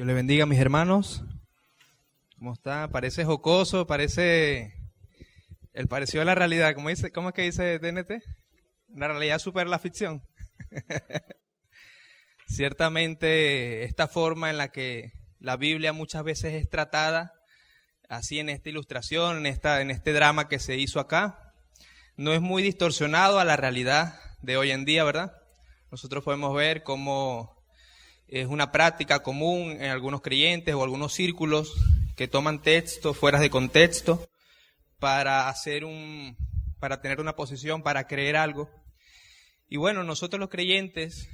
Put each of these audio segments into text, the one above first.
Dios le bendiga, mis hermanos. ¿Cómo está? Parece jocoso, parece el parecido a la realidad. ¿Cómo es que dice TNT? La realidad supera la ficción. Ciertamente, esta forma en la que la Biblia muchas veces es tratada, así en esta ilustración, en este drama que se hizo acá, no es muy distorsionado a la realidad de hoy en día, ¿verdad? Nosotros podemos ver cómo es una práctica común en algunos creyentes o algunos círculos que toman textos fuera de contexto para tener una posición, para creer algo. Y bueno, nosotros los creyentes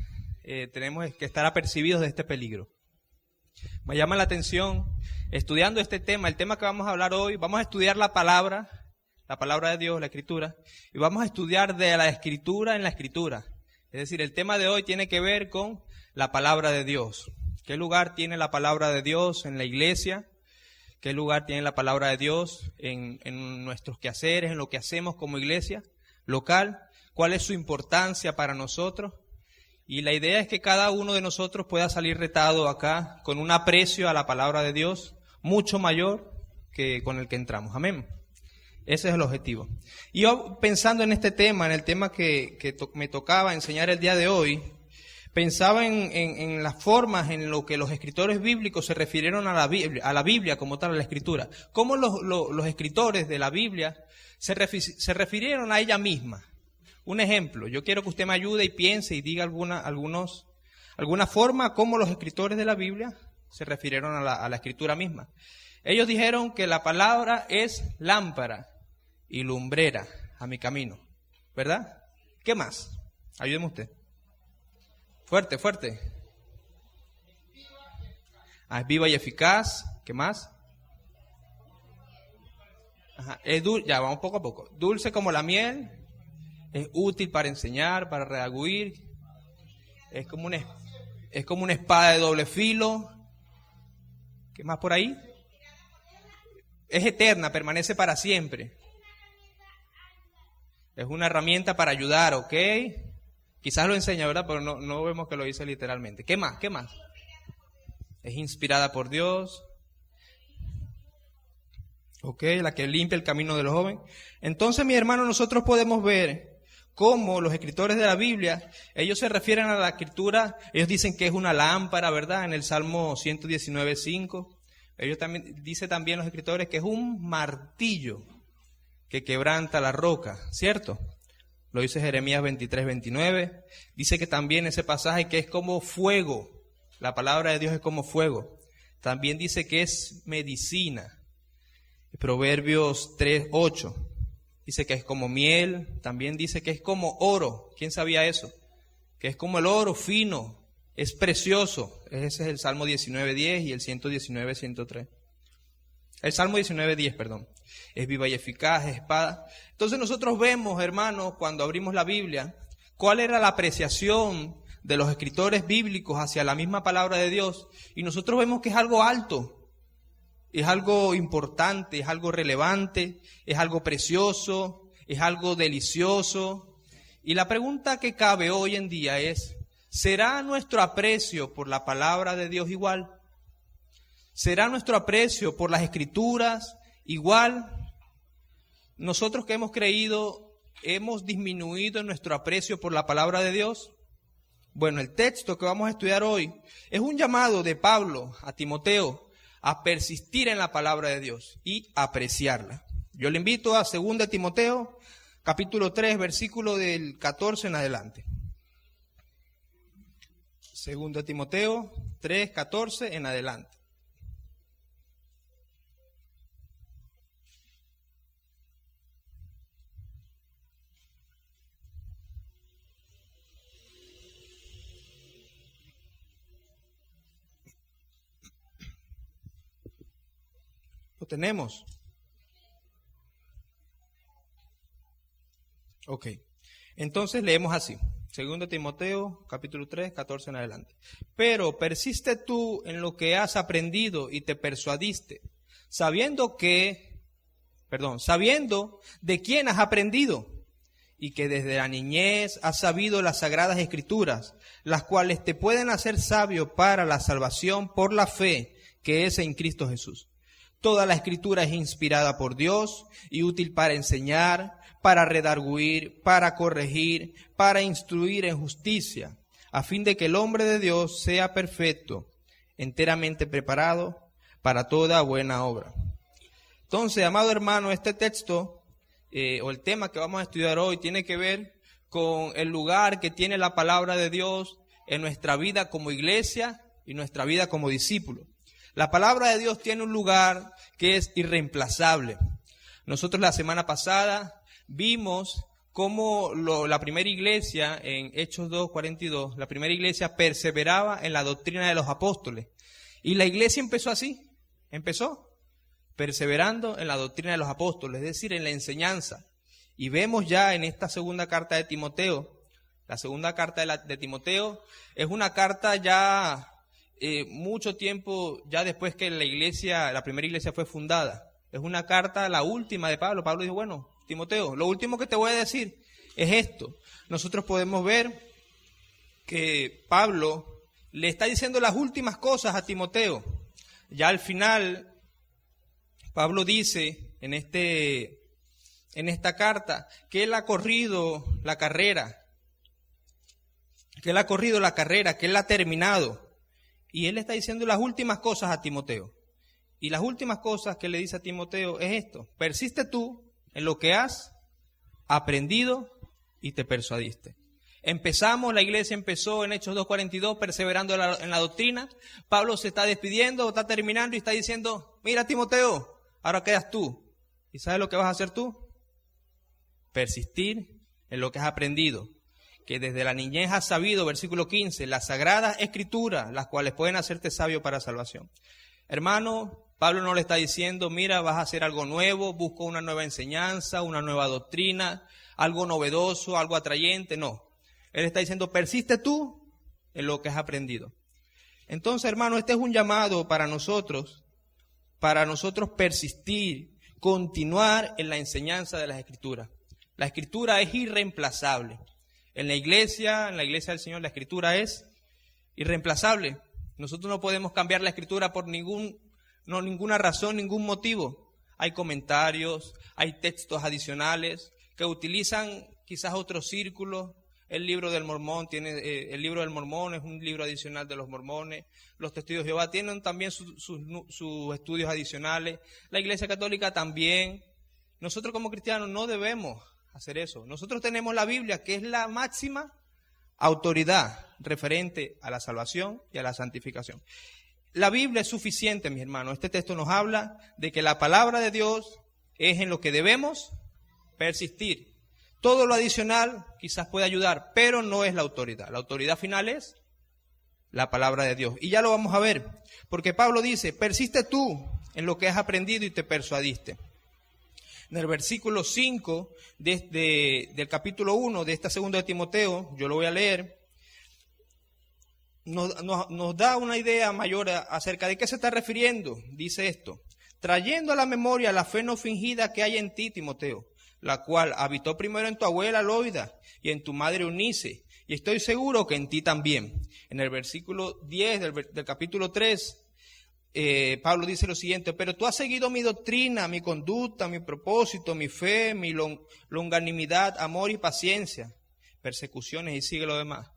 tenemos que estar apercibidos de este peligro. Me llama la atención, estudiando este tema, el tema que vamos a hablar hoy, vamos a estudiar la palabra de Dios, la Escritura, y vamos a estudiar de la Escritura en la Escritura. Es decir, el tema de hoy tiene que ver con la palabra de Dios. ¿Qué lugar tiene la palabra de Dios en la iglesia? ¿Qué lugar tiene la palabra de Dios en nuestros quehaceres, en lo que hacemos como iglesia local? ¿Cuál es su importancia para nosotros? Y la idea es que cada uno de nosotros pueda salir retado acá con un aprecio a la palabra de Dios mucho mayor que con el que entramos. Amén. Ese es el objetivo. Y yo pensando en este tema, en el tema que me tocaba enseñar el día de hoy, pensaba en las formas en lo que los escritores bíblicos se refirieron a la Biblia como tal, a la Escritura. Cómo los escritores de la Biblia se refirieron a ella misma. Un ejemplo, yo quiero que usted me ayude y piense y diga alguna forma cómo los escritores de la Biblia se refirieron a la Escritura misma. Ellos dijeron que la palabra es lámpara y lumbrera a mi camino, ¿verdad? ¿Qué más? Ayúdeme usted. Fuerte, fuerte. Es viva y eficaz. ¿Qué más? Ajá. Es ya, vamos poco a poco. Dulce como la miel. Es útil para enseñar, para redarguir. Es como una espada de doble filo. ¿Qué más por ahí? Es eterna, permanece para siempre. Es una herramienta para ayudar, ¿ok? Quizás lo enseña, ¿verdad? Pero no vemos que lo dice literalmente. ¿Qué más? ¿Qué más? Es inspirada por Dios. ¿Ok? La que limpia el camino de los jóvenes. Entonces, mi hermano, nosotros podemos ver cómo los escritores de la Biblia, ellos se refieren a la Escritura, ellos dicen que es una lámpara, ¿verdad? En el Salmo 119:5. Ellos dicen también los escritores que es un martillo que quebranta la roca, ¿cierto? Lo dice Jeremías 23:29. Dice que también ese pasaje que es como fuego. La palabra de Dios es como fuego. También dice que es medicina. Proverbios 3:8. Dice que es como miel. También dice que es como oro. ¿Quién sabía eso? Que es como el oro fino. Es precioso. Ese es el Salmo 19:10 y el 119:103. El Salmo 19:10, perdón. Es viva y eficaz, es espada. Entonces nosotros vemos, hermanos, cuando abrimos la Biblia, cuál era la apreciación de los escritores bíblicos hacia la misma palabra de Dios. Y nosotros vemos que es algo alto, es algo importante, es algo relevante, es algo precioso, es algo delicioso. Y la pregunta que cabe hoy en día es, ¿será nuestro aprecio por la palabra de Dios igual? ¿Será nuestro aprecio por las Escrituras igual? Nosotros que hemos creído, ¿hemos disminuido nuestro aprecio por la palabra de Dios? Bueno, el texto que vamos a estudiar hoy es un llamado de Pablo a Timoteo a persistir en la palabra de Dios y apreciarla. Yo le invito a 2 Timoteo, capítulo 3, versículo del 14 en adelante. 2 Timoteo 3, 14 en adelante. ¿Lo tenemos? Ok. Entonces leemos así. 2 Timoteo, capítulo 3, 14 en adelante. Pero persiste tú en lo que has aprendido y te persuadiste, sabiendo de quién has aprendido y que desde la niñez has sabido las sagradas escrituras, las cuales te pueden hacer sabio para la salvación por la fe que es en Cristo Jesús. Toda la escritura es inspirada por Dios y útil para enseñar, para redarguir, para corregir, para instruir en justicia, a fin de que el hombre de Dios sea perfecto, enteramente preparado para toda buena obra. Entonces, amado hermano, este texto o el tema que vamos a estudiar hoy tiene que ver con el lugar que tiene la palabra de Dios en nuestra vida como iglesia y nuestra vida como discípulo. La palabra de Dios tiene un lugar que es irreemplazable. Nosotros la semana pasada vimos cómo la primera iglesia, en Hechos 2:42, la primera iglesia perseveraba en la doctrina de los apóstoles. Y la iglesia empezó así, empezó perseverando en la doctrina de los apóstoles, es decir, en la enseñanza. Y vemos ya en esta segunda carta de Timoteo, la segunda carta de Timoteo es una carta ya mucho tiempo, ya después que la primera iglesia fue fundada. Es una carta, la última de Pablo. Pablo dijo, bueno, Timoteo, lo último que te voy a decir es esto. Nosotros podemos ver que Pablo le está diciendo las últimas cosas a Timoteo. Ya al final, Pablo dice en esta carta que él ha corrido la carrera, que él la ha terminado. Y él está diciendo las últimas cosas a Timoteo. Y las últimas cosas que le dice a Timoteo es esto: persiste tú en lo que has aprendido y te persuadiste. La iglesia empezó en Hechos 2:42 perseverando en la doctrina. Pablo se está despidiendo, está terminando y está diciendo, mira Timoteo, ahora quedas tú. ¿Y sabes lo que vas a hacer tú? Persistir en lo que has aprendido, que desde la niñez has sabido, versículo 15, las sagradas escrituras, las cuales pueden hacerte sabio para salvación. Hermano, Pablo no le está diciendo, mira, vas a hacer algo nuevo, busca una nueva enseñanza, una nueva doctrina, algo novedoso, algo atrayente, no. Él está diciendo, persiste tú en lo que has aprendido. Entonces, hermano, este es un llamado para nosotros persistir, continuar en la enseñanza de las Escrituras. La Escritura es irreemplazable. En la iglesia del Señor, la Escritura es irreemplazable. Nosotros no podemos cambiar la Escritura por ninguna razón, ningún motivo. Hay comentarios, hay textos adicionales que utilizan quizás otros círculos. El libro del Mormón el libro del Mormón es un libro adicional de los mormones. Los testigos de Jehová tienen también sus estudios adicionales. La Iglesia Católica también. Nosotros como cristianos no debemos hacer eso. Nosotros tenemos la Biblia, que es la máxima autoridad referente a la salvación y a la santificación. La Biblia es suficiente, mis hermanos. Este texto nos habla de que la palabra de Dios es en lo que debemos persistir. Todo lo adicional quizás puede ayudar, pero no es la autoridad. La autoridad final es la palabra de Dios. Y ya lo vamos a ver, porque Pablo dice, persiste tú en lo que has aprendido y te persuadiste. En el versículo 5 del capítulo 1 de esta segunda de Timoteo, yo lo voy a leer, nos da una idea mayor acerca de qué se está refiriendo. Dice esto: trayendo a la memoria la fe no fingida que hay en ti, Timoteo, la cual habitó primero en tu abuela Loida y en tu madre Eunice, y estoy seguro que en ti también. En el versículo 10 del capítulo 3, Pablo dice lo siguiente: pero tú has seguido mi doctrina, mi conducta, mi propósito, mi fe, mi longanimidad, amor y paciencia, persecuciones y sigue lo demás.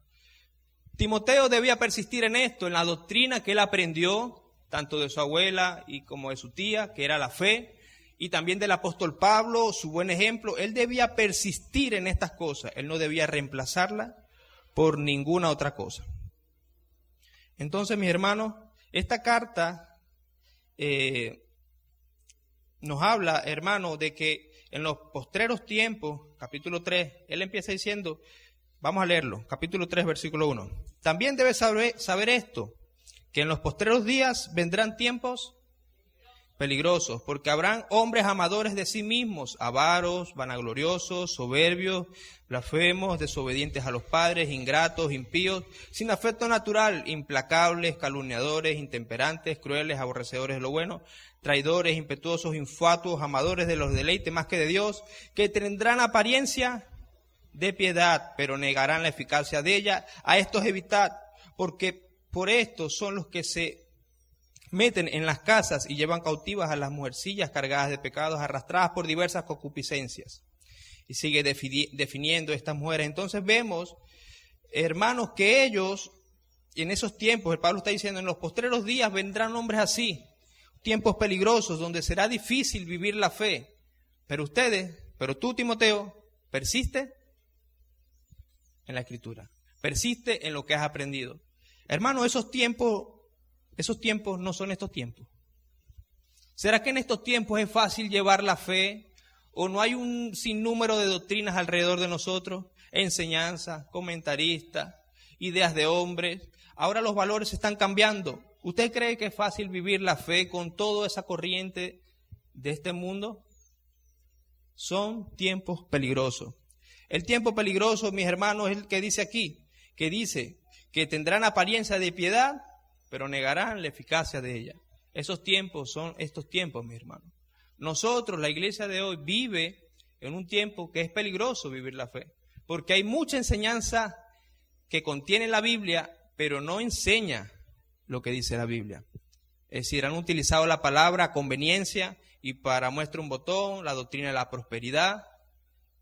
Timoteo debía persistir en esto, en la doctrina que él aprendió, tanto de su abuela y como de su tía, que era la fe, y también del apóstol Pablo, su buen ejemplo. Él debía persistir en estas cosas, él no debía reemplazarlas por ninguna otra cosa. Entonces, mis hermanos, esta carta nos habla, hermano, de que en los postreros tiempos, capítulo 3, él empieza diciendo, vamos a leerlo, capítulo 3, versículo 1. También debes saber esto, que en los postreros días vendrán tiempos peligrosos, porque habrán hombres amadores de sí mismos, avaros, vanagloriosos, soberbios, blasfemos, desobedientes a los padres, ingratos, impíos, sin afecto natural, implacables, calumniadores, intemperantes, crueles, aborrecedores de lo bueno, traidores, impetuosos, infatuos, amadores de los deleites más que de Dios, que tendrán apariencia de piedad, pero negarán la eficacia de ella. A estos evitad, porque por esto son los que se meten en las casas y llevan cautivas a las mujercillas cargadas de pecados, arrastradas por diversas concupiscencias. Y sigue definiendo estas mujeres. Entonces vemos, hermanos, que ellos, en esos tiempos, el Pablo está diciendo, en los postreros días vendrán hombres así, tiempos peligrosos, donde será difícil vivir la fe. Pero tú, Timoteo, persiste en la Escritura, persiste en lo que has aprendido. Hermano, esos tiempos no son estos tiempos. ¿Será que en estos tiempos es fácil llevar la fe? ¿O no hay un sinnúmero de doctrinas alrededor de nosotros? Enseñanzas, comentaristas, ideas de hombres. Ahora los valores se están cambiando. ¿Usted cree que es fácil vivir la fe con toda esa corriente de este mundo? Son tiempos peligrosos. El tiempo peligroso, mis hermanos, es el que dice aquí, que dice que tendrán apariencia de piedad, pero negarán la eficacia de ella. Esos tiempos son estos tiempos, mis hermanos. Nosotros, la iglesia de hoy, vive en un tiempo que es peligroso vivir la fe, porque hay mucha enseñanza que contiene la Biblia, pero no enseña lo que dice la Biblia. Es decir, han utilizado la palabra a conveniencia y para muestra un botón, la doctrina de la prosperidad.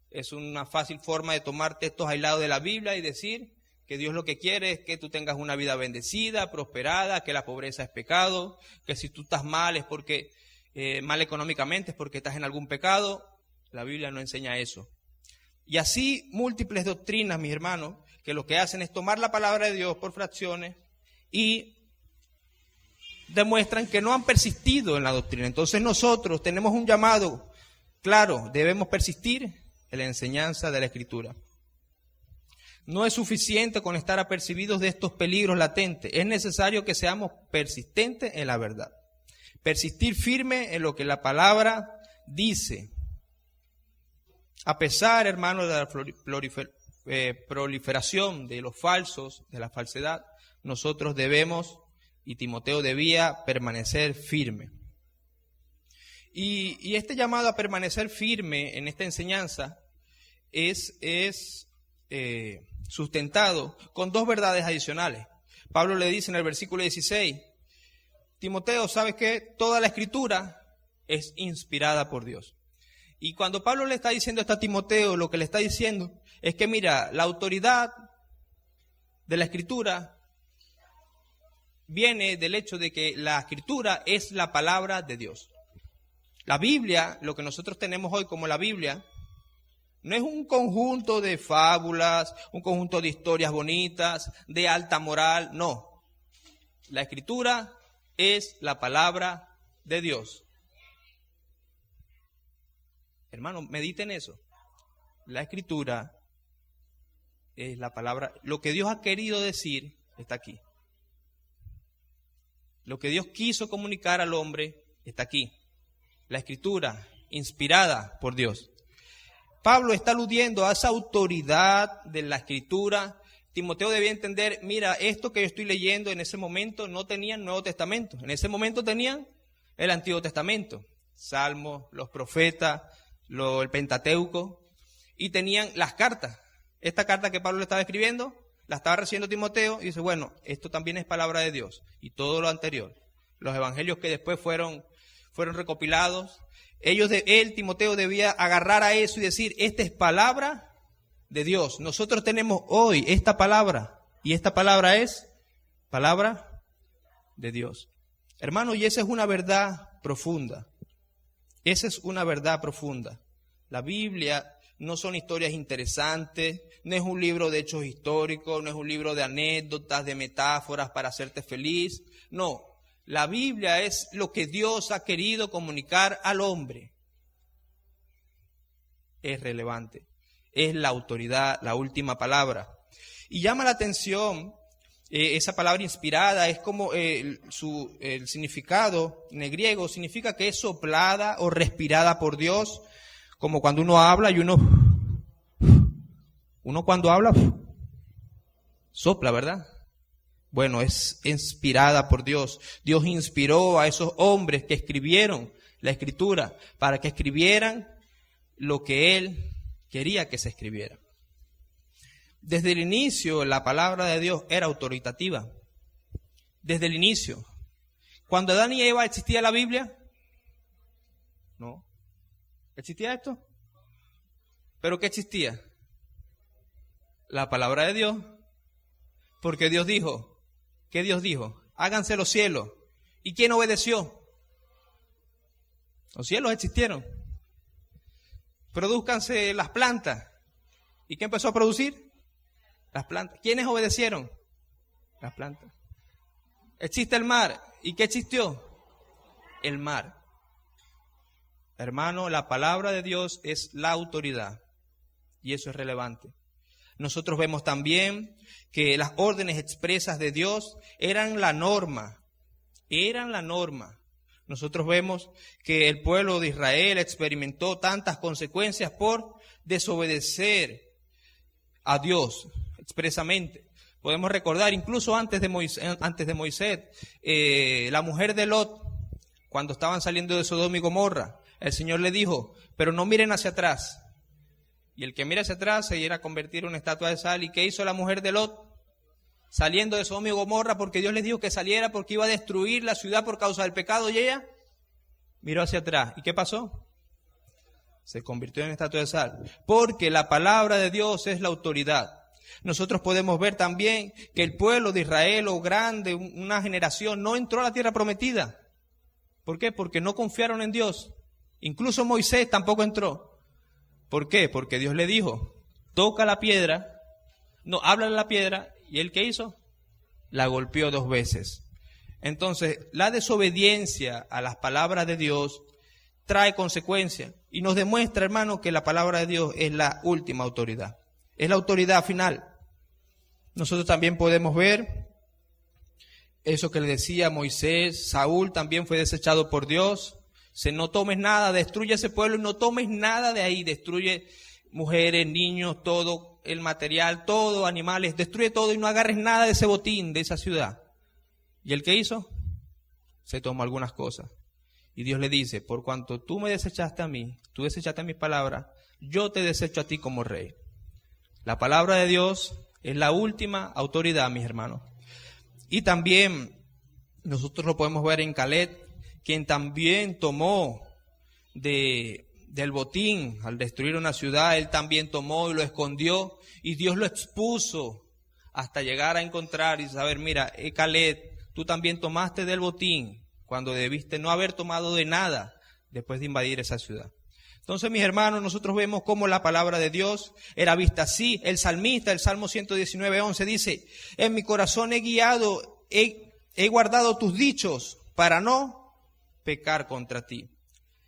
Es una fácil forma de tomar textos aislados de la Biblia y decir que Dios lo que quiere es que tú tengas una vida bendecida, prosperada, que la pobreza es pecado, que si tú estás mal es porque mal económicamente es porque estás en algún pecado. La Biblia no enseña eso. Y así múltiples doctrinas, mis hermanos, que lo que hacen es tomar la palabra de Dios por fracciones y demuestran que no han persistido en la doctrina. Entonces nosotros tenemos un llamado claro, debemos persistir en la enseñanza de la Escritura. No es suficiente con estar apercibidos de estos peligros latentes, es necesario que seamos persistentes en la verdad. Persistir firme en lo que la palabra dice. A pesar, hermanos, de la proliferación de los falsos, de la falsedad, nosotros debemos, y Timoteo debía, permanecer firme. Y este llamado a permanecer firme en esta enseñanza es sustentado con dos verdades adicionales. Pablo le dice en el versículo 16, Timoteo, ¿sabes qué? Toda la Escritura es inspirada por Dios. Y cuando Pablo le está diciendo esto a Timoteo, lo que le está diciendo es que mira, la autoridad de la Escritura viene del hecho de que la Escritura es la palabra de Dios. La Biblia, lo que nosotros tenemos hoy como la Biblia, no es un conjunto de fábulas, un conjunto de historias bonitas, de alta moral, no. La Escritura es la palabra de Dios. Hermano, mediten eso. La Escritura es la palabra. Lo que Dios ha querido decir está aquí. Lo que Dios quiso comunicar al hombre está aquí. La Escritura, inspirada por Dios. Pablo está aludiendo a esa autoridad de la Escritura. Timoteo debía entender, mira, esto que yo estoy leyendo en ese momento no tenían Nuevo Testamento. En ese momento tenían el Antiguo Testamento. Salmos, los profetas, el Pentateuco. Y tenían las cartas. Esta carta que Pablo le estaba escribiendo, la estaba recibiendo Timoteo y dice, bueno, esto también es palabra de Dios. Y todo lo anterior. Los evangelios que después fueron recopilados. Timoteo debía agarrar a eso y decir, esta es palabra de Dios. Nosotros tenemos hoy esta palabra y esta palabra es palabra de Dios. Hermano, y esa es una verdad profunda. Esa es una verdad profunda. La Biblia no son historias interesantes, no es un libro de hechos históricos, no es un libro de anécdotas, de metáforas para hacerte feliz. No. La Biblia es lo que Dios ha querido comunicar al hombre. Es relevante. Es la autoridad, la última palabra. Y llama la atención, esa palabra inspirada es como el significado en el griego, significa que es soplada o respirada por Dios, como cuando uno habla y uno cuando habla sopla, ¿verdad? Bueno, es inspirada por Dios. Dios inspiró a esos hombres que escribieron la Escritura para que escribieran lo que Él quería que se escribiera. Desde el inicio la palabra de Dios era autoritativa. Desde el inicio. Cuando Adán y Eva existía la Biblia, no. ¿Existía esto? ¿Pero qué existía? La palabra de Dios. Porque Dios dijo, ¿qué Dios dijo? Háganse los cielos. ¿Y quién obedeció? Los cielos existieron. Produzcanse las plantas. ¿Y qué empezó a producir? Las plantas. ¿Quiénes obedecieron? Las plantas. Existe el mar. ¿Y qué existió? El mar. Hermano, la palabra de Dios es la autoridad. Y eso es relevante. Nosotros vemos también que las órdenes expresas de Dios eran la norma. Eran la norma. Nosotros vemos que el pueblo de Israel experimentó tantas consecuencias por desobedecer a Dios expresamente. Podemos recordar, incluso antes de Moisés, la mujer de Lot, cuando estaban saliendo de Sodoma y Gomorra, el Señor le dijo, pero no miren hacia atrás. Y el que mira hacia atrás se irá a convertir en una estatua de sal. ¿Y qué hizo la mujer de Lot? Saliendo de Sodoma y Gomorra, porque Dios les dijo que saliera porque iba a destruir la ciudad por causa del pecado, y ella miró hacia atrás. ¿Y qué pasó? Se convirtió en estatua de sal. Porque la palabra de Dios es la autoridad. Nosotros podemos ver también que el pueblo de Israel, o grande, una generación, no entró a la tierra prometida. ¿Por qué? Porque no confiaron en Dios. Incluso Moisés tampoco entró. ¿Por qué? Porque Dios le dijo, toca la piedra, no, háblale a la piedra, ¿y él qué hizo? La golpeó 2 veces. Entonces, la desobediencia a las palabras de Dios trae consecuencias y nos demuestra, hermano, que la palabra de Dios es la última autoridad, es la autoridad final. Nosotros también podemos ver eso que le decía Moisés, Saúl también fue desechado por Dios. No tomes nada, destruye ese pueblo y no tomes nada de ahí, destruye mujeres, niños, todo el material, todo, animales, destruye todo y no agarres nada de ese botín, de esa ciudad. ¿Y el que hizo? Se tomó algunas cosas. Y Dios le dice, por cuanto tú me desechaste a mí, tú desechaste mis palabras, yo te desecho a ti como rey. La palabra de Dios es la última autoridad, mis hermanos. Y también nosotros lo podemos ver en Caleb, quien también tomó del botín al destruir una ciudad, él también tomó y lo escondió y Dios lo expuso hasta llegar a encontrar y saber, mira, Caleb, tú también tomaste del botín cuando debiste no haber tomado de nada después de invadir esa ciudad. Entonces, mis hermanos, nosotros vemos cómo la palabra de Dios era vista así. El salmista, el Salmo 119:11 dice, en mi corazón he guiado, he guardado tus dichos para no pecar contra ti.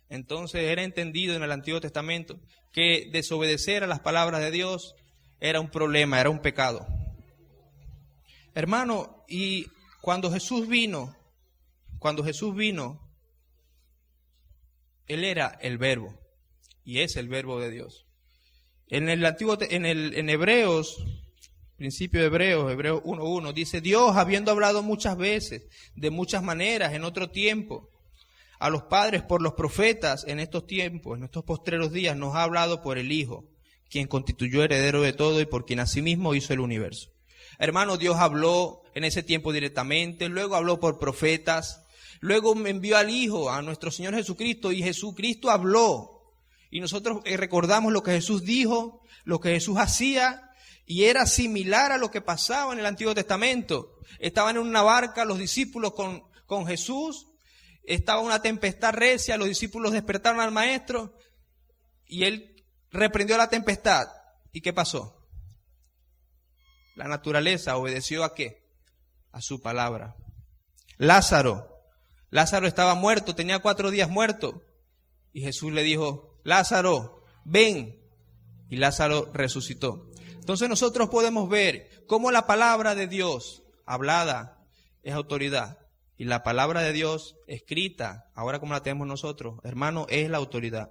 Entonces era entendido en el Antiguo Testamento que desobedecer a las palabras de Dios era un problema, era un pecado. Hermano, y cuando Jesús vino, Él era el Verbo, y es el Verbo de Dios. En Hebreos, principio de Hebreos 1:1, dice, Dios, habiendo hablado muchas veces, de muchas maneras, en otro tiempo, a los padres por los profetas, en estos tiempos, en estos postreros días, nos ha hablado por el Hijo, quien constituyó heredero de todo y por quien asimismo hizo el universo. Hermano, Dios habló en ese tiempo directamente, luego habló por profetas, luego envió al Hijo, a nuestro Señor Jesucristo, y Jesucristo habló. Y nosotros recordamos lo que Jesús dijo, lo que Jesús hacía, y era similar a lo que pasaba en el Antiguo Testamento. Estaban en una barca los discípulos con Jesús, estaba una tempestad recia, los discípulos despertaron al maestro y él reprendió la tempestad. ¿Y qué pasó? La naturaleza obedeció ¿a qué? A su palabra. Lázaro estaba muerto, tenía 4 días muerto. Y Jesús le dijo, Lázaro, ven. Y Lázaro resucitó. Entonces nosotros podemos ver cómo la palabra de Dios hablada es autoridad. Y la palabra de Dios escrita, ahora como la tenemos nosotros, hermano, es la autoridad.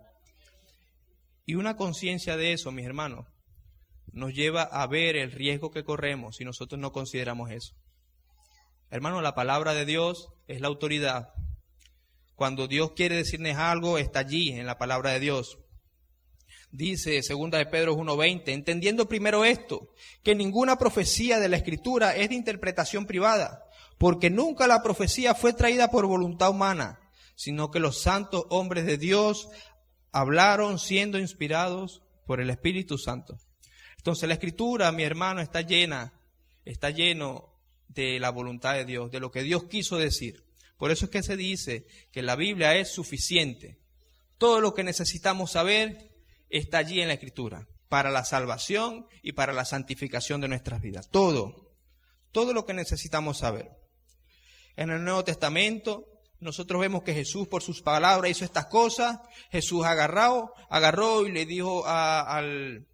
Y una conciencia de eso, mis hermanos, nos lleva a ver el riesgo que corremos si nosotros no consideramos eso. Hermano, la palabra de Dios es la autoridad. Cuando Dios quiere decirnos algo, está allí en la palabra de Dios. Dice 2 de Pedro 1:20, entendiendo primero esto, que ninguna profecía de la Escritura es de interpretación privada, porque nunca la profecía fue traída por voluntad humana, sino que los santos hombres de Dios hablaron siendo inspirados por el Espíritu Santo. Entonces la Escritura, mi hermano, está lleno de la voluntad de Dios, de lo que Dios quiso decir. Por eso es que se dice que la Biblia es suficiente. Todo lo que necesitamos saber está allí en la Escritura, para la salvación y para la santificación de nuestras vidas. Todo lo que necesitamos saber. En el Nuevo Testamento, nosotros vemos que Jesús por sus palabras hizo estas cosas. Jesús agarró y le dijo al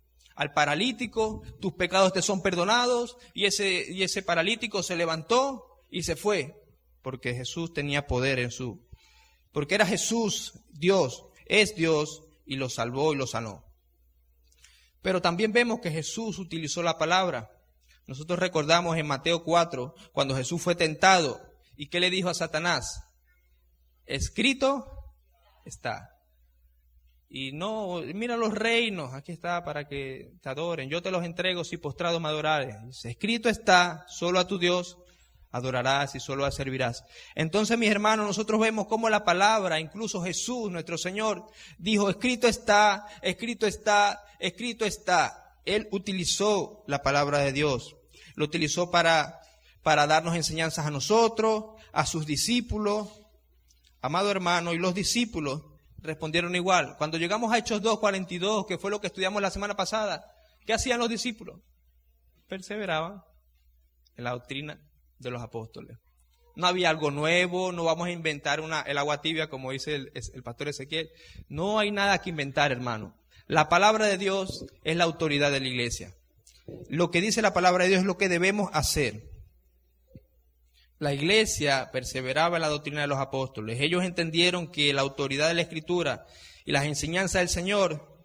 paralítico, tus pecados te son perdonados, y ese paralítico se levantó y se fue, porque Jesús tenía poder porque era Jesús, Dios, es Dios, y lo salvó y lo sanó. Pero también vemos que Jesús utilizó la palabra. Nosotros recordamos en Mateo 4, cuando Jesús fue tentado, ¿y qué le dijo a Satanás? Escrito está. Y no, mira los reinos, aquí está para que te adoren, yo te los entrego si postrado me adorares. Dice, escrito está, solo a tu Dios adorarás y solo a servirás. Entonces, mis hermanos, nosotros vemos cómo la palabra, incluso Jesús, nuestro Señor, dijo, escrito está, escrito está, escrito está. Él utilizó la palabra de Dios, lo utilizó para darnos enseñanzas a nosotros, a sus discípulos. Amado hermano, y los discípulos respondieron igual. Cuando llegamos a Hechos 2:42, que fue lo que estudiamos la semana pasada, ¿qué hacían los discípulos? Perseveraban en la doctrina de los apóstoles. No había algo nuevo, no vamos a inventar el agua tibia como dice el pastor Ezequiel. No hay nada que inventar, hermano. La palabra de Dios es la autoridad de la iglesia. Lo que dice la palabra de Dios es lo que debemos hacer. La iglesia perseveraba en la doctrina de los apóstoles. Ellos entendieron que la autoridad de la Escritura y las enseñanzas del Señor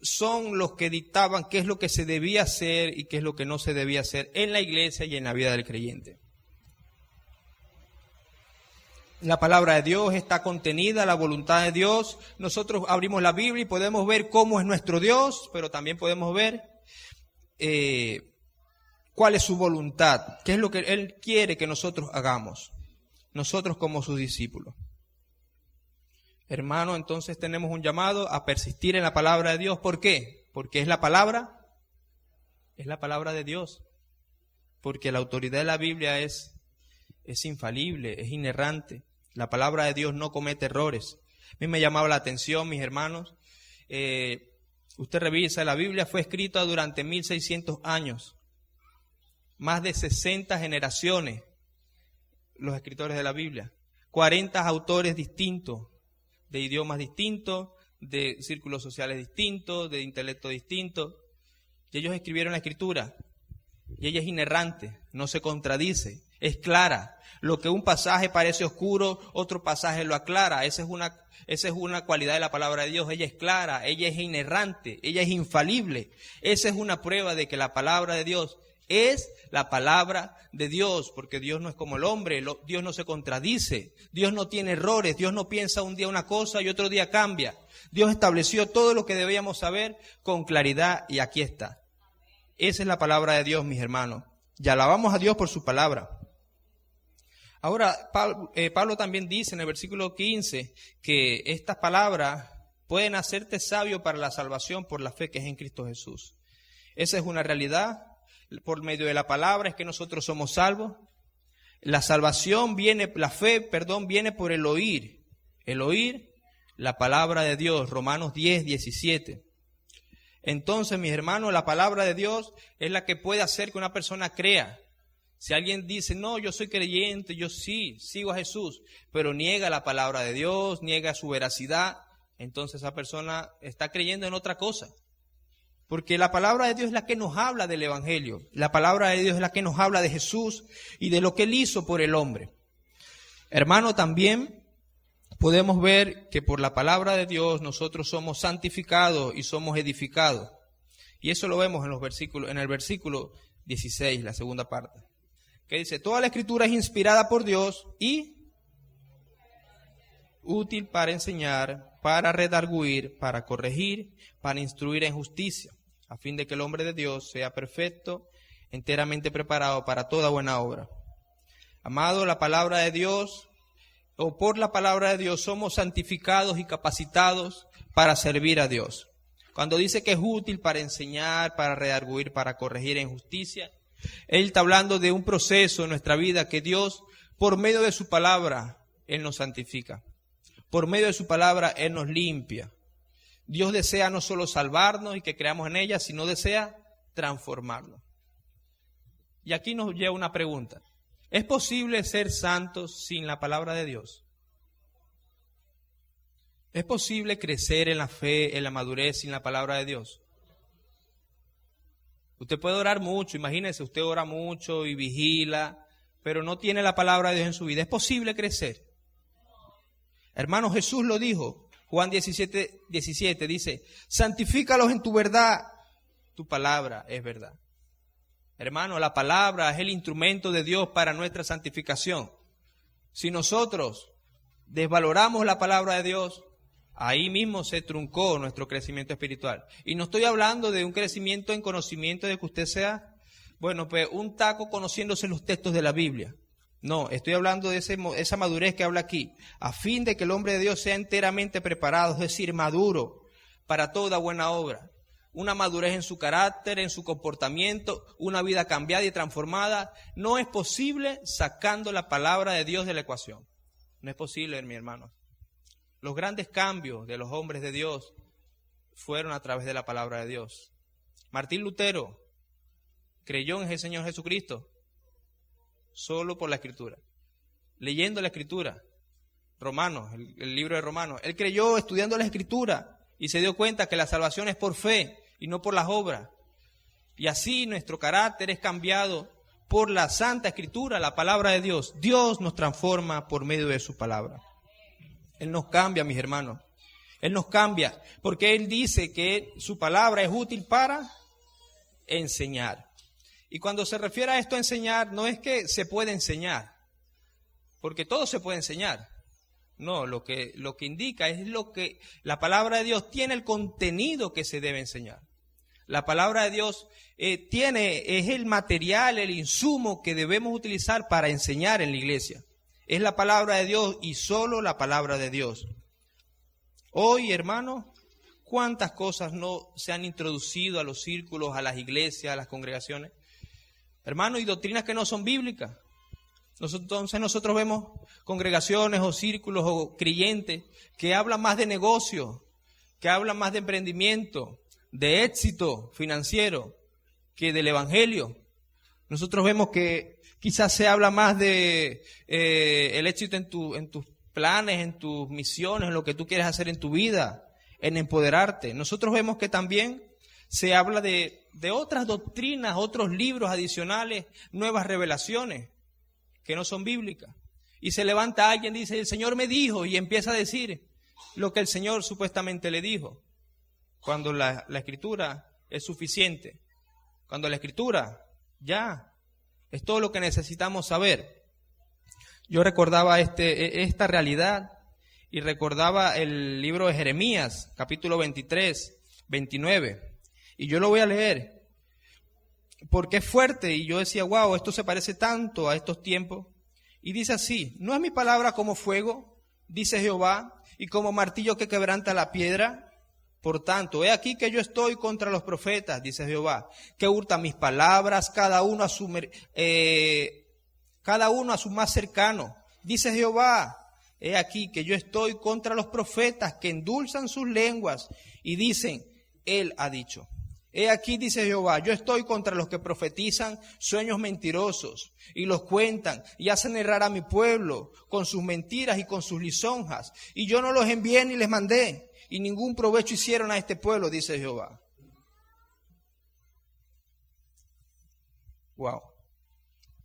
son los que dictaban qué es lo que se debía hacer y qué es lo que no se debía hacer en la iglesia y en la vida del creyente. La palabra de Dios está contenida, la voluntad de Dios. Nosotros abrimos la Biblia y podemos ver cómo es nuestro Dios, pero también podemos ver cuál es su voluntad, qué es lo que Él quiere que nosotros hagamos, nosotros como sus discípulos. Hermano, entonces tenemos un llamado a persistir en la palabra de Dios. ¿Por qué? Porque es la palabra de Dios. Porque la autoridad de la Biblia es infalible, es inerrante. La palabra de Dios no comete errores. A mí me llamaba la atención, mis hermanos. Usted revisa, la Biblia fue escrita durante 1600 años. Más de 60 generaciones, los escritores de la Biblia. 40 autores distintos, de idiomas distintos, de círculos sociales distintos, de intelecto distinto. Y ellos escribieron la Escritura. Y ella es inerrante, no se contradice, es clara. Lo que un pasaje parece oscuro, otro pasaje lo aclara. Esa es una cualidad de la palabra de Dios. Ella es clara, ella es inerrante, ella es infalible. Esa es una prueba de que la palabra de Dios es la palabra de Dios, porque Dios no es como el hombre, Dios no se contradice, Dios no tiene errores, Dios no piensa un día una cosa y otro día cambia. Dios estableció todo lo que debíamos saber con claridad y aquí está. Esa es la palabra de Dios, mis hermanos. Y alabamos a Dios por su palabra. Ahora, Pablo también dice en el versículo 15 que estas palabras pueden hacerte sabio para la salvación por la fe que es en Cristo Jesús. Esa es una realidad. Por medio de la palabra es que nosotros somos salvos. La salvación viene por el oír. El oír la palabra de Dios, Romanos 10:17. Entonces, mis hermanos, la palabra de Dios es la que puede hacer que una persona crea. Si alguien dice, no, yo soy creyente, yo sí, sigo a Jesús, pero niega la palabra de Dios, niega su veracidad, entonces esa persona está creyendo en otra cosa. Porque la palabra de Dios es la que nos habla del Evangelio. La palabra de Dios es la que nos habla de Jesús y de lo que Él hizo por el hombre. Hermano, también podemos ver que por la palabra de Dios nosotros somos santificados y somos edificados. Y eso lo vemos en el versículo 16, la segunda parte. Que dice, toda la Escritura es inspirada por Dios y útil para enseñar, para redarguir, para corregir, para instruir en justicia, a fin de que el hombre de Dios sea perfecto, enteramente preparado para toda buena obra. Amado, la palabra de Dios, o por la palabra de Dios, somos santificados y capacitados para servir a Dios. Cuando dice que es útil para enseñar, para redarguir, para corregir en justicia, Él está hablando de un proceso en nuestra vida que Dios, por medio de su palabra, Él nos santifica. Por medio de su palabra, Él nos limpia. Dios desea no solo salvarnos y que creamos en ella, sino desea transformarnos. Y aquí nos lleva una pregunta. ¿Es posible ser santos sin la palabra de Dios? ¿Es posible crecer en la fe, en la madurez sin la palabra de Dios? Usted puede orar mucho, imagínese, usted ora mucho y vigila, pero no tiene la palabra de Dios en su vida. ¿Es posible crecer? Hermano, Jesús lo dijo, Juan 17 dice, santifícalos en tu verdad, tu palabra es verdad. Hermano, la palabra es el instrumento de Dios para nuestra santificación. Si nosotros desvaloramos la palabra de Dios, ahí mismo se truncó nuestro crecimiento espiritual. Y no estoy hablando de un crecimiento en conocimiento de que usted sea, bueno, pues un taco conociéndose los textos de la Biblia. No, estoy hablando de esa madurez que habla aquí, a fin de que el hombre de Dios sea enteramente preparado, es decir, maduro para toda buena obra. Una madurez en su carácter, en su comportamiento, una vida cambiada y transformada, no es posible sacando la palabra de Dios de la ecuación. No es posible, mi hermano. Los grandes cambios de los hombres de Dios fueron a través de la palabra de Dios. Martín Lutero creyó en el Señor Jesucristo solo por la Escritura. Leyendo la Escritura, Romanos, el libro de Romanos. Él creyó estudiando la Escritura y se dio cuenta que la salvación es por fe y no por las obras. Y así nuestro carácter es cambiado por la Santa Escritura, la palabra de Dios. Dios nos transforma por medio de su palabra. Él nos cambia, mis hermanos. Él nos cambia porque Él dice que su palabra es útil para enseñar. Y cuando se refiere a esto enseñar, no es que se puede enseñar, porque todo se puede enseñar. No, lo que indica es lo que la palabra de Dios tiene, el contenido que se debe enseñar. La palabra de Dios es el material, el insumo que debemos utilizar para enseñar en la iglesia. Es la palabra de Dios y solo la palabra de Dios. Hoy, hermanos, ¿cuántas cosas no se han introducido a los círculos, a las iglesias, a las congregaciones? Hermanos, y doctrinas que no son bíblicas. Entonces nosotros vemos congregaciones o círculos o creyentes que hablan más de negocio, que hablan más de emprendimiento, de éxito financiero, que del evangelio. Nosotros vemos que quizás se habla más de el éxito en tus planes, en tus misiones, en lo que tú quieres hacer en tu vida, en empoderarte. Nosotros vemos que también se habla de otras doctrinas, otros libros adicionales, nuevas revelaciones que no son bíblicas. Y se levanta alguien y dice, el Señor me dijo, y empieza a decir lo que el Señor supuestamente le dijo, cuando la Escritura es suficiente, cuando la Escritura ya es todo lo que necesitamos saber. Yo recordaba esta realidad y recordaba el libro de Jeremías, capítulo 23, 29. Y yo lo voy a leer porque es fuerte. Y yo decía, wow, esto se parece tanto a estos tiempos. Y dice así, ¿no es mi palabra como fuego, dice Jehová, y como martillo que quebranta la piedra? Por tanto, he aquí que yo estoy contra los profetas, dice Jehová, que hurtan mis palabras, cada uno a su más cercano. Dice Jehová, he aquí que yo estoy contra los profetas que endulzan sus lenguas y dicen, Él ha dicho. He aquí, dice Jehová, yo estoy contra los que profetizan sueños mentirosos y los cuentan y hacen errar a mi pueblo con sus mentiras y con sus lisonjas. Y yo no los envié ni les mandé y ningún provecho hicieron a este pueblo, dice Jehová. Wow.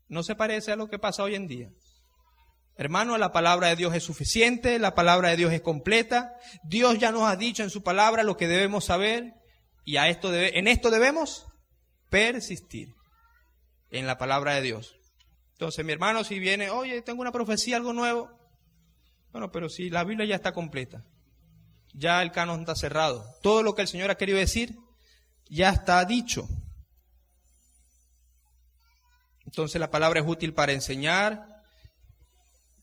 ¿No se parece a lo que pasa hoy en día? Hermano, la palabra de Dios es suficiente, la palabra de Dios es completa. Dios ya nos ha dicho en su palabra lo que debemos saber. Y en esto debemos persistir, en la palabra de Dios. Entonces, mi hermano, si viene, oye, tengo una profecía, algo nuevo. Bueno, pero si la Biblia ya está completa, ya el canon está cerrado, todo lo que el Señor ha querido decir ya está dicho. Entonces la palabra es útil para enseñar,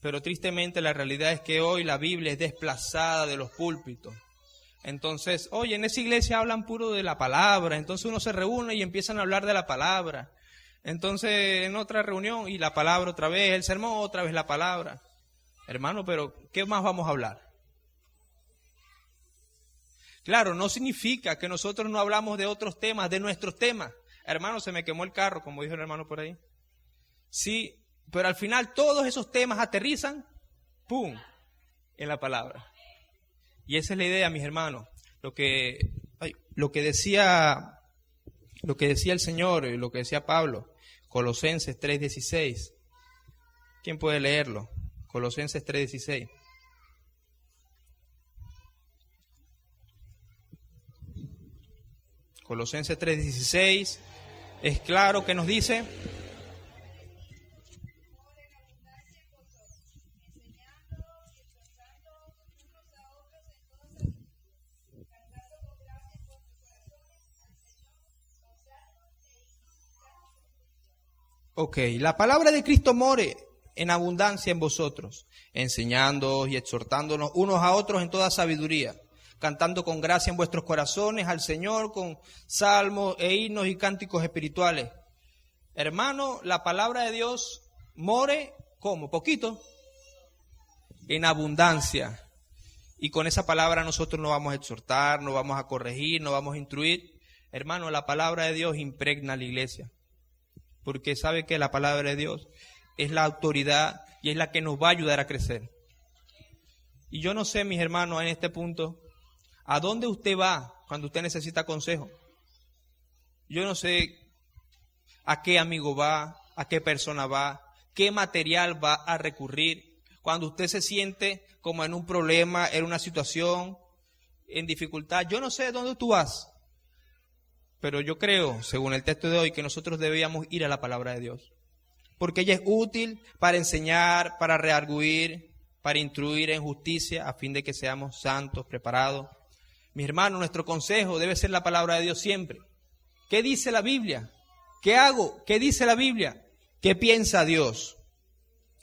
pero tristemente la realidad es que hoy la Biblia es desplazada de los púlpitos. Entonces, oye, en esa iglesia hablan puro de la palabra, entonces uno se reúne y empiezan a hablar de la palabra. Entonces en otra reunión y la palabra otra vez, el sermón otra vez la palabra. Hermano, pero ¿qué más vamos a hablar? Claro, no significa que nosotros no hablamos de otros temas, de nuestros temas. Hermano, se me quemó el carro, como dijo el hermano por ahí. Sí, pero al final todos esos temas aterrizan, ¡pum!, en la palabra. Y esa es la idea, mis hermanos. Lo que decía el Señor, lo que decía Pablo, Colosenses 3:16. ¿Quién puede leerlo? Colosenses 3:16. Colosenses 3:16 es claro que nos dice: ok, la palabra de Cristo more en abundancia en vosotros, enseñándoos y exhortándonos unos a otros en toda sabiduría, cantando con gracia en vuestros corazones al Señor con salmos e himnos y cánticos espirituales. Hermano, la palabra de Dios more, ¿cómo? Poquito, en abundancia. Y con esa palabra nosotros nos vamos a exhortar, nos vamos a corregir, nos vamos a instruir. Hermano, la palabra de Dios impregna a la iglesia, porque sabe que la palabra de Dios es la autoridad y es la que nos va a ayudar a crecer. Y yo no sé, mis hermanos, en este punto, ¿a dónde usted va cuando usted necesita consejo? Yo no sé a qué amigo va, a qué persona va, qué material va a recurrir cuando usted se siente como en un problema, en una situación, en dificultad. Yo no sé dónde tú vas, pero yo creo, según el texto de hoy, que nosotros debíamos ir a la palabra de Dios, porque ella es útil para enseñar, para redarguir, para instruir en justicia, a fin de que seamos santos, preparados. Mis hermanos, nuestro consejo debe ser la palabra de Dios siempre. ¿Qué dice la Biblia? ¿Qué hago? ¿Qué dice la Biblia? ¿Qué piensa Dios?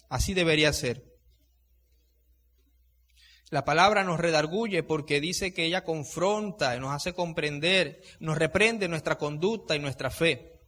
Así debería ser. La palabra nos redarguye porque dice que ella confronta y nos hace comprender, nos reprende nuestra conducta y nuestra fe.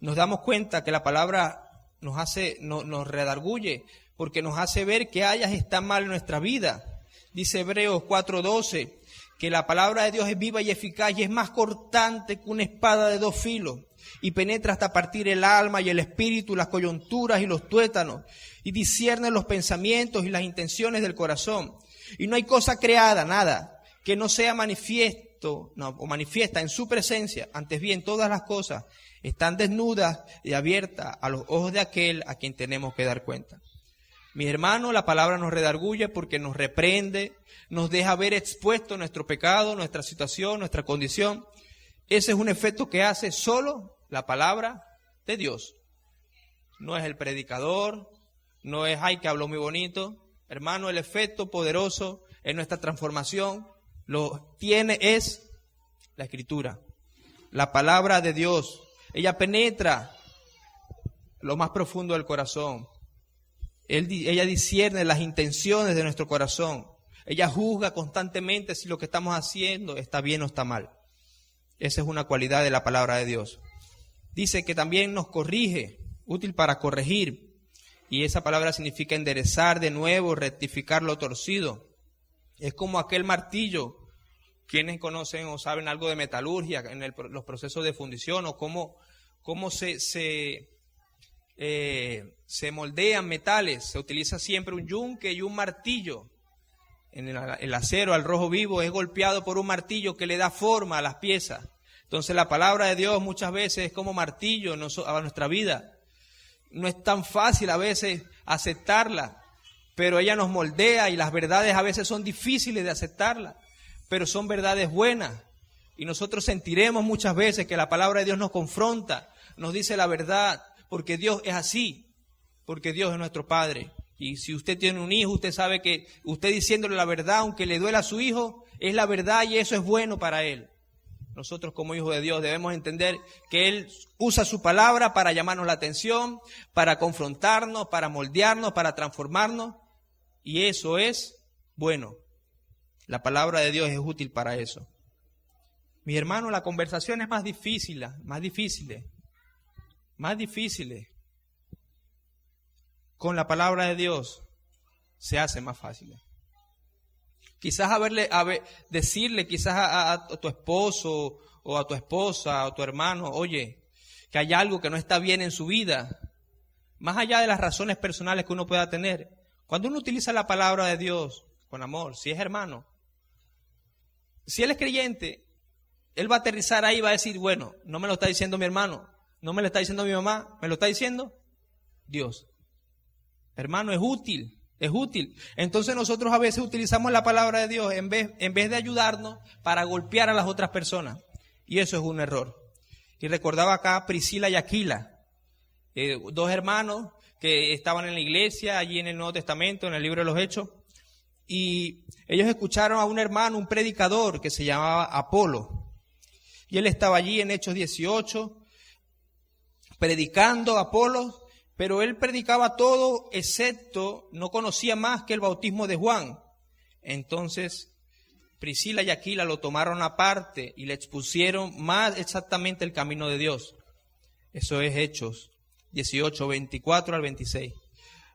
Nos damos cuenta que la palabra nos redarguye porque nos hace ver que áreas están mal en nuestra vida. Dice Hebreos 4:12 que la palabra de Dios es viva y eficaz y es más cortante que una espada de dos filos y penetra hasta partir el alma y el espíritu, las coyunturas y los tuétanos y discierne los pensamientos y las intenciones del corazón. Y no hay cosa creada, nada, que no sea manifiesta en su presencia. Antes bien, todas las cosas están desnudas y abiertas a los ojos de aquel a quien tenemos que dar cuenta. Mis hermanos, la palabra nos redarguye porque nos reprende, nos deja ver expuesto nuestro pecado, nuestra situación, nuestra condición. Ese es un efecto que hace solo la palabra de Dios. No es el predicador, no es ay que habló muy bonito. Hermano, el efecto poderoso en nuestra transformación lo tiene es la Escritura, la palabra de Dios. Ella penetra lo más profundo del corazón. Ella discierne las intenciones de nuestro corazón. Ella juzga constantemente si lo que estamos haciendo está bien o está mal. Esa es una cualidad de la palabra de Dios. Dice que también nos corrige, útil para corregir. Y esa palabra significa enderezar de nuevo, rectificar lo torcido. Es como aquel martillo. Quienes conocen o saben algo de metalurgia, en los procesos de fundición, o cómo se moldean metales. Se utiliza siempre un yunque y un martillo. En el acero, al rojo vivo, es golpeado por un martillo que le da forma a las piezas. Entonces la palabra de Dios muchas veces es como martillo a nuestra vida. No es tan fácil a veces aceptarla, pero ella nos moldea y las verdades a veces son difíciles de aceptarla, pero son verdades buenas. Y nosotros sentiremos muchas veces que la palabra de Dios nos confronta, nos dice la verdad, porque Dios es así, porque Dios es nuestro Padre Y si usted tiene un hijo, usted sabe que usted diciéndole la verdad, aunque le duela a su hijo, es la verdad y eso es bueno para él. Nosotros como hijos de Dios debemos entender que Él usa su palabra para llamarnos la atención, para confrontarnos, para moldearnos, para transformarnos. Y eso es bueno. La palabra de Dios es útil para eso. Mis hermanos, la conversación es más difícil. Con la palabra de Dios se hace más fácil. Quizás decirle quizás a tu esposo o a tu esposa o a tu hermano, oye, que hay algo que no está bien en su vida, más allá de las razones personales que uno pueda tener. Cuando uno utiliza la palabra de Dios con amor, si es hermano, si él es creyente, él va a aterrizar ahí y va a decir, bueno, no me lo está diciendo mi hermano, no me lo está diciendo mi mamá, me lo está diciendo Dios. Hermano, es útil. Entonces nosotros a veces utilizamos la palabra de Dios en vez de ayudarnos para golpear a las otras personas. Y eso es un error. Y recordaba acá Priscila y Aquila, dos hermanos que estaban en la iglesia, allí en el Nuevo Testamento, en el libro de los Hechos. Y ellos escucharon a un hermano, un predicador que se llamaba Apolo. Y él estaba allí en Hechos 18, predicando a Apolo. Pero él predicaba todo, excepto no conocía más que el bautismo de Juan. Entonces, Priscila y Aquila lo tomaron aparte y le expusieron más exactamente el camino de Dios. Eso es Hechos 18, 24 al 26.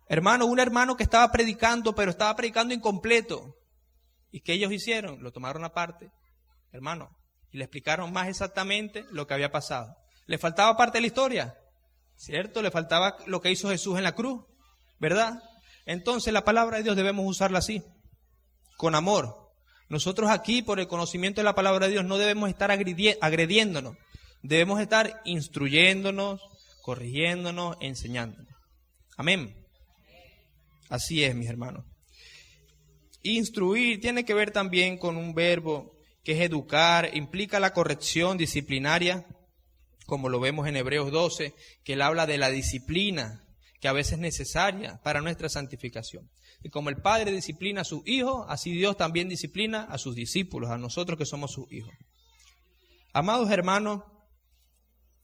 Hermano, un hermano que estaba predicando, pero estaba predicando incompleto. ¿Y qué ellos hicieron? Lo tomaron aparte, hermano, y le explicaron más exactamente lo que había pasado. ¿Le faltaba parte de la historia? ¿Cierto? Le faltaba lo que hizo Jesús en la cruz, ¿verdad? Entonces la palabra de Dios debemos usarla así, con amor. Nosotros aquí, por el conocimiento de la palabra de Dios, no debemos estar agrediéndonos. Debemos estar instruyéndonos, corrigiéndonos, enseñándonos. Amén. Así es, mis hermanos. Instruir tiene que ver también con un verbo que es educar, implica la corrección disciplinaria, como lo vemos en Hebreos 12, que él habla de la disciplina, que a veces es necesaria para nuestra santificación. Y como el Padre disciplina a sus hijos, así Dios también disciplina a sus discípulos, a nosotros que somos sus hijos. Amados hermanos,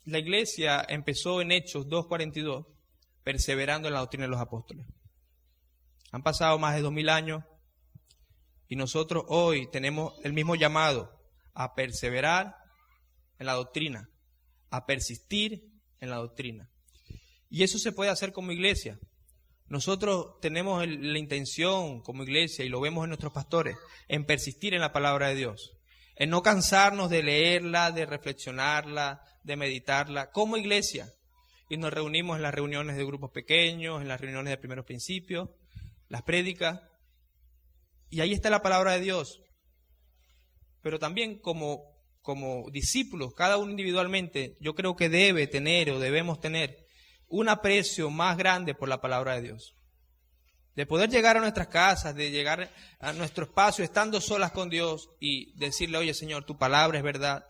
la iglesia empezó en Hechos 2:42, perseverando en la doctrina de los apóstoles. Han pasado más de 2000 años y nosotros hoy tenemos el mismo llamado a perseverar en la doctrina, a persistir en la doctrina. Y eso se puede hacer como iglesia. Nosotros tenemos la intención como iglesia, y lo vemos en nuestros pastores, en persistir en la palabra de Dios, en no cansarnos de leerla, de reflexionarla, de meditarla, como iglesia. Y nos reunimos en las reuniones de grupos pequeños, en las reuniones de primeros principios, las prédicas, y ahí está la palabra de Dios. Pero también como discípulos, cada uno individualmente, yo creo que debe tener o debemos tener un aprecio más grande por la palabra de Dios. De poder llegar a nuestras casas, de llegar a nuestro espacio estando solas con Dios y decirle, oye Señor, tu palabra es verdad.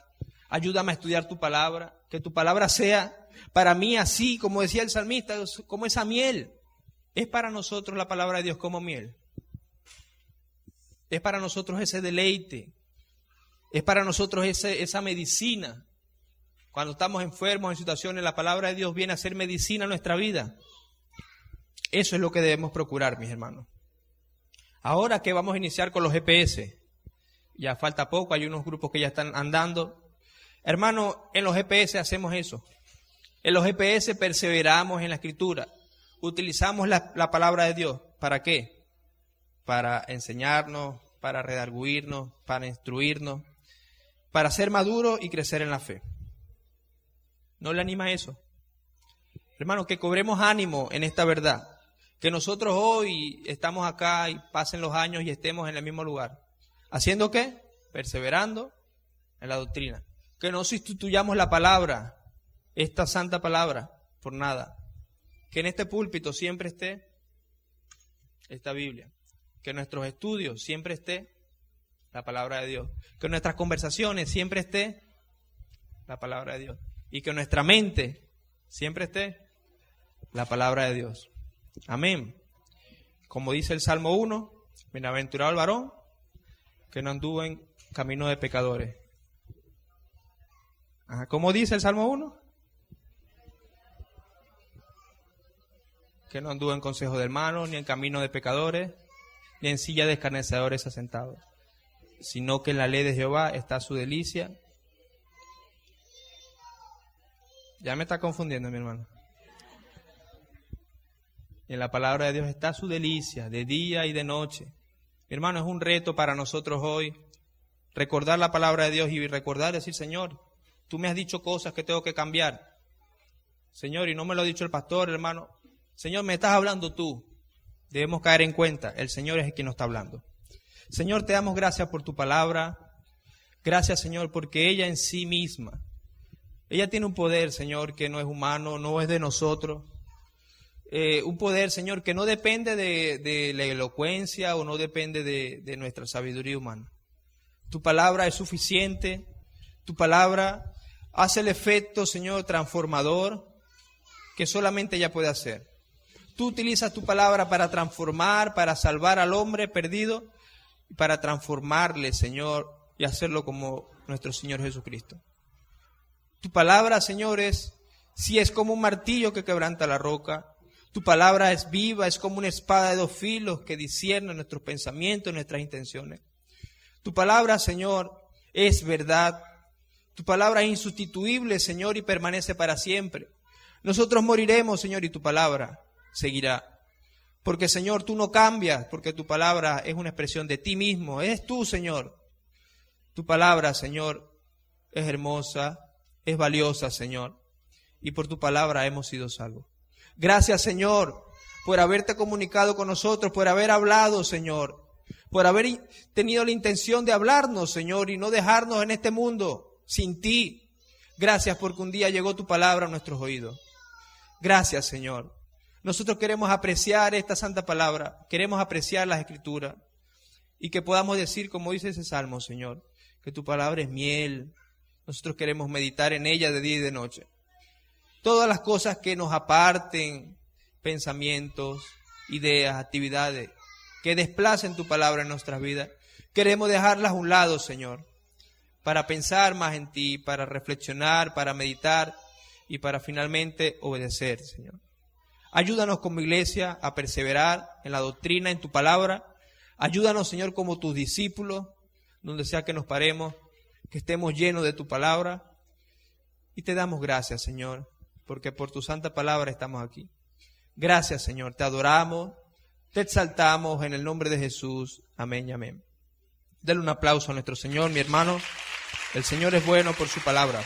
Ayúdame a estudiar tu palabra, que tu palabra sea para mí así, como decía el salmista, como esa miel. Es para nosotros la palabra de Dios como miel. Es para nosotros ese deleite. Es para nosotros esa medicina. Cuando estamos enfermos en situaciones, la palabra de Dios viene a ser medicina en nuestra vida. Eso es lo que debemos procurar, mis hermanos. Ahora que vamos a iniciar con los GPS. Ya falta poco, hay unos grupos que ya están andando. Hermano, en los GPS hacemos eso. En los GPS perseveramos en la Escritura. Utilizamos la palabra de Dios. ¿Para qué? Para enseñarnos, para redarguirnos, para instruirnos, para ser maduros y crecer en la fe. ¿No le anima eso? Hermano, que cobremos ánimo en esta verdad. Que nosotros hoy estamos acá y pasen los años y estemos en el mismo lugar. ¿Haciendo qué? Perseverando en la doctrina. Que no sustituyamos la palabra, esta santa palabra, por nada. Que en este púlpito siempre esté esta Biblia. Que en nuestros estudios siempre esté la palabra de Dios. Que en nuestras conversaciones siempre esté la palabra de Dios. Y que en nuestra mente siempre esté la palabra de Dios. Amén. Como dice el Salmo 1, bienaventurado el varón que no anduvo en camino de pecadores. ¿Cómo dice el Salmo 1? Que no anduvo en consejo del malo, ni en camino de pecadores, ni en silla de escarnecedores asentados, sino que en la ley de Jehová está su delicia. Ya me está confundiendo, mi hermano. En la palabra de Dios está su delicia, de día y de noche. Mi hermano, es un reto para nosotros hoy recordar la palabra de Dios y recordar, decir, Señor, tú me has dicho cosas que tengo que cambiar. Señor, y no me lo ha dicho el pastor, hermano. Señor, me estás hablando tú. Debemos caer en cuenta, el Señor es el que nos está hablando. Señor, te damos gracias por tu palabra. Gracias, Señor, porque ella en sí misma, ella tiene un poder, Señor, que no es humano, no es de nosotros. Un poder, Señor, que no depende de la elocuencia o no depende de nuestra sabiduría humana. Tu palabra es suficiente. Tu palabra hace el efecto, Señor, transformador que solamente ella puede hacer. Tú utilizas tu palabra para transformar, para salvar al hombre perdido, y para transformarle, Señor, y hacerlo como nuestro Señor Jesucristo. Tu palabra, Señor, es como un martillo que quebranta la roca. Tu palabra es viva, es como una espada de 2 filos que discierne nuestros pensamientos, nuestras intenciones. Tu palabra, Señor, es verdad. Tu palabra es insustituible, Señor, y permanece para siempre. Nosotros moriremos, Señor, y tu palabra seguirá. Porque, Señor, tú no cambias, porque tu palabra es una expresión de ti mismo. Eres tú, Señor. Tu palabra, Señor, es hermosa, es valiosa, Señor. Y por tu palabra hemos sido salvos. Gracias, Señor, por haberte comunicado con nosotros, por haber hablado, Señor. Por haber tenido la intención de hablarnos, Señor, y no dejarnos en este mundo sin ti. Gracias porque un día llegó tu palabra a nuestros oídos. Gracias, Señor. Nosotros queremos apreciar esta santa palabra, queremos apreciar las Escrituras y que podamos decir, como dice ese salmo, Señor, que tu palabra es miel. Nosotros queremos meditar en ella de día y de noche. Todas las cosas que nos aparten, pensamientos, ideas, actividades, que desplacen tu palabra en nuestras vidas, queremos dejarlas a un lado, Señor, para pensar más en ti, para reflexionar, para meditar y para finalmente obedecer, Señor. Ayúdanos como iglesia a perseverar en la doctrina, en tu palabra. Ayúdanos, Señor, como tus discípulos, donde sea que nos paremos, que estemos llenos de tu palabra. Y te damos gracias, Señor, porque por tu santa palabra estamos aquí. Gracias, Señor, te adoramos, te exaltamos en el nombre de Jesús. Amén y amén. Dale un aplauso a nuestro Señor, mi hermano. El Señor es bueno por su palabra.